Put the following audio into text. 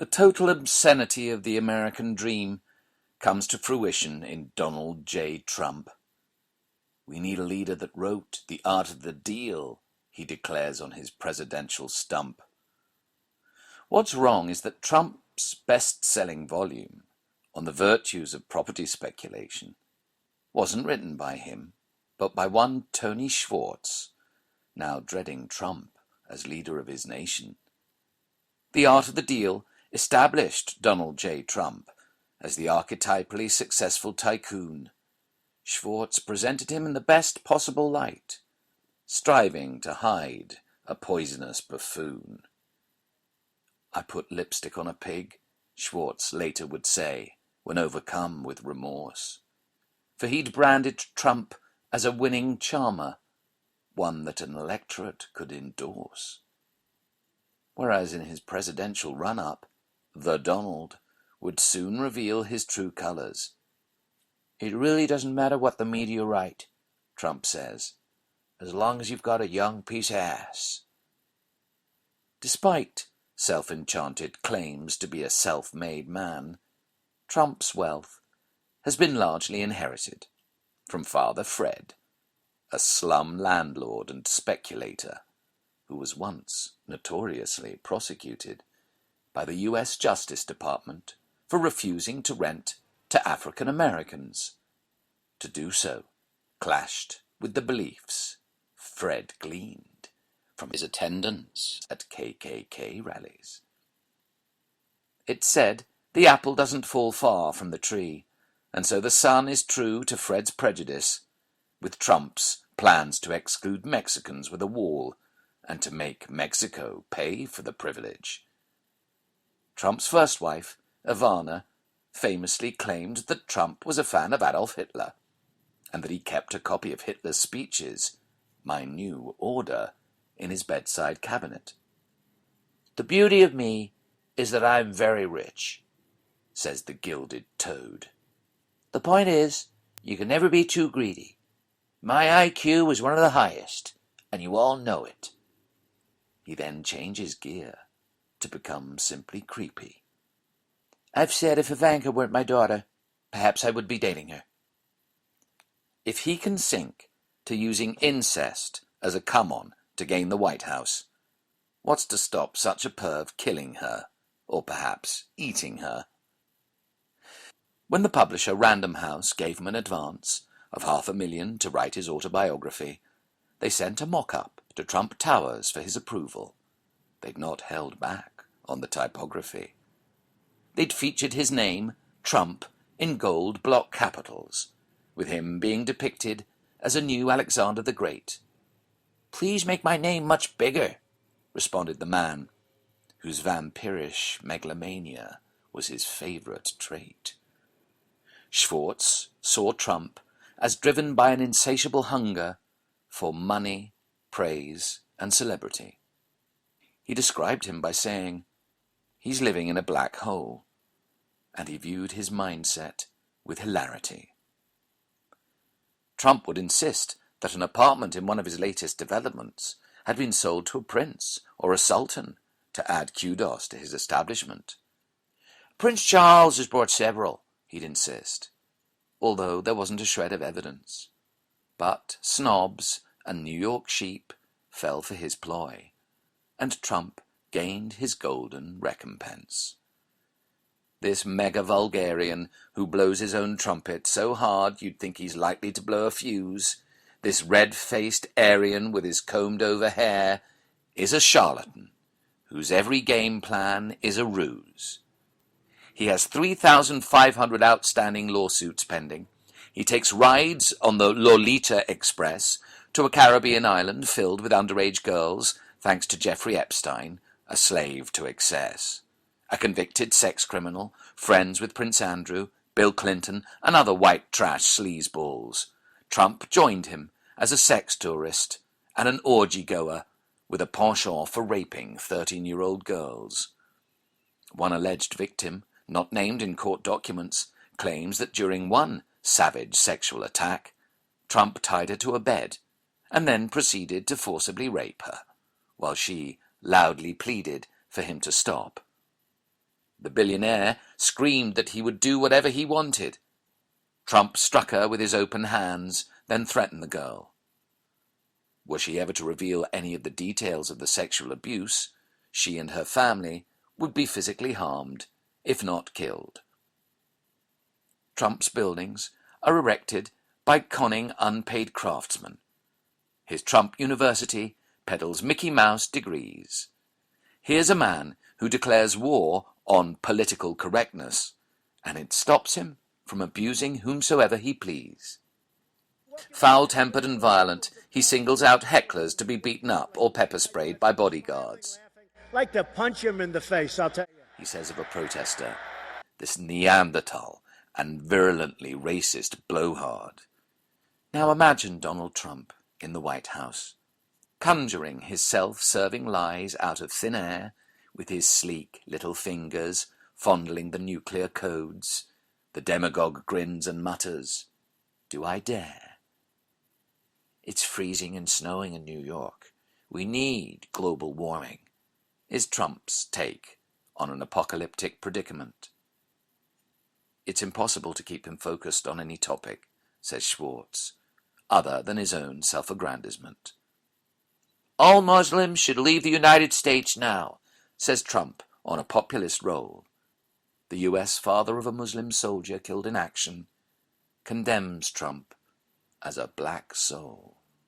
The total obscenity of the American dream comes to fruition in Donald J. Trump. We need a leader that wrote The Art of the Deal, he declares on his presidential stump. What's wrong is that Trump's best-selling volume on the virtues of property speculation wasn't written by him, but by one Tony Schwartz, now dreading Trump as leader of his nation. The Art of the Deal established Donald J. Trump as the archetypally successful tycoon. Schwartz presented him in the best possible light, striving to hide a poisonous buffoon. I put lipstick on a pig, Schwartz later would say, when overcome with remorse. For he'd branded Trump as a winning charmer, one that an electorate could endorse. Whereas in his presidential run-up, the Donald would soon reveal his true colors. It really doesn't matter what the media write, Trump says, as long as you've got a young piece of ass. Despite self-enchanted claims to be a self-made man, Trump's wealth has been largely inherited from Father Fred, a slum landlord and speculator who was once notoriously prosecuted by the U.S. Justice Department for refusing to rent to African Americans. To do so clashed with the beliefs Fred gleaned from his attendance at KKK rallies. It's said the apple doesn't fall far from the tree, and so the son is true to Fred's prejudice, with Trump's plans to exclude Mexicans with a wall and to make Mexico pay for the privilege. Trump's first wife, Ivana, famously claimed that Trump was a fan of Adolf Hitler, and that he kept a copy of Hitler's speeches, My New Order, in his bedside cabinet. The beauty of me is that I'm very rich, says the gilded toad. The point is, you can never be too greedy. My IQ is one of the highest, and you all know it. He then changes gear to become simply creepy. I've said if Ivanka weren't my daughter, perhaps I would be dating her. If he can sink to using incest as a come-on to gain the White House, what's to stop such a perv killing her, or perhaps eating her? When the publisher Random House gave him an advance of $500,000 to write his autobiography, they sent a mock-up to Trump Towers for his approval. They'd not held back on the typography. They'd featured his name, Trump, in gold block capitals, with him being depicted as a new Alexander the Great. Please make my name much bigger, responded the man, whose vampirish megalomania was his favorite trait. Schwartz saw Trump as driven by an insatiable hunger for money, praise, and celebrity. He described him by saying, he's living in a black hole, and he viewed his mindset with hilarity. Trump would insist that an apartment in one of his latest developments had been sold to a prince or a sultan to add kudos to his establishment. Prince Charles has bought several, he'd insist, although there wasn't a shred of evidence. But snobs and New York sheep fell for his ploy, and Trump gained his golden recompense. This mega-vulgarian who blows his own trumpet so hard you'd think he's likely to blow a fuse, this red-faced Aryan with his combed-over hair, is a charlatan, whose every game plan is a ruse. He has 3,500 outstanding lawsuits pending. He takes rides on the Lolita Express to a Caribbean island filled with underage girls, thanks to Jeffrey Epstein, a slave to excess. A convicted sex criminal, friends with Prince Andrew, Bill Clinton, and other white trash sleazeballs. Trump joined him as a sex tourist and an orgy-goer with a penchant for raping 13-year-old girls. One alleged victim, not named in court documents, claims that during one savage sexual attack, Trump tied her to a bed and then proceeded to forcibly rape her, while she loudly pleaded for him to stop. The billionaire screamed that he would do whatever he wanted. Trump struck her with his open hands, then threatened the girl. Were she ever to reveal any of the details of the sexual abuse, she and her family would be physically harmed, if not killed. Trump's buildings are erected by conning unpaid craftsmen. His Trump University peddles Mickey Mouse degrees. Here's a man who declares war on political correctness, and it stops him from abusing whomsoever he please. Foul-tempered and violent, he singles out hecklers to be beaten up or pepper-sprayed by bodyguards. Like to punch him in the face, I'll tell you. He says of a protester, this Neanderthal and virulently racist blowhard. Now imagine Donald Trump in the White House, conjuring his self-serving lies out of thin air, with his sleek little fingers fondling the nuclear codes. The demagogue grins and mutters, "Do I dare? It's freezing and snowing in New York. We need global warming," is Trump's take on an apocalyptic predicament. It's impossible to keep him focused on any topic, says Schwartz, other than his own self-aggrandizement. All Muslims should leave the United States now, says Trump on a populist roll. The U.S. father of a Muslim soldier killed in action condemns Trump as a black soul.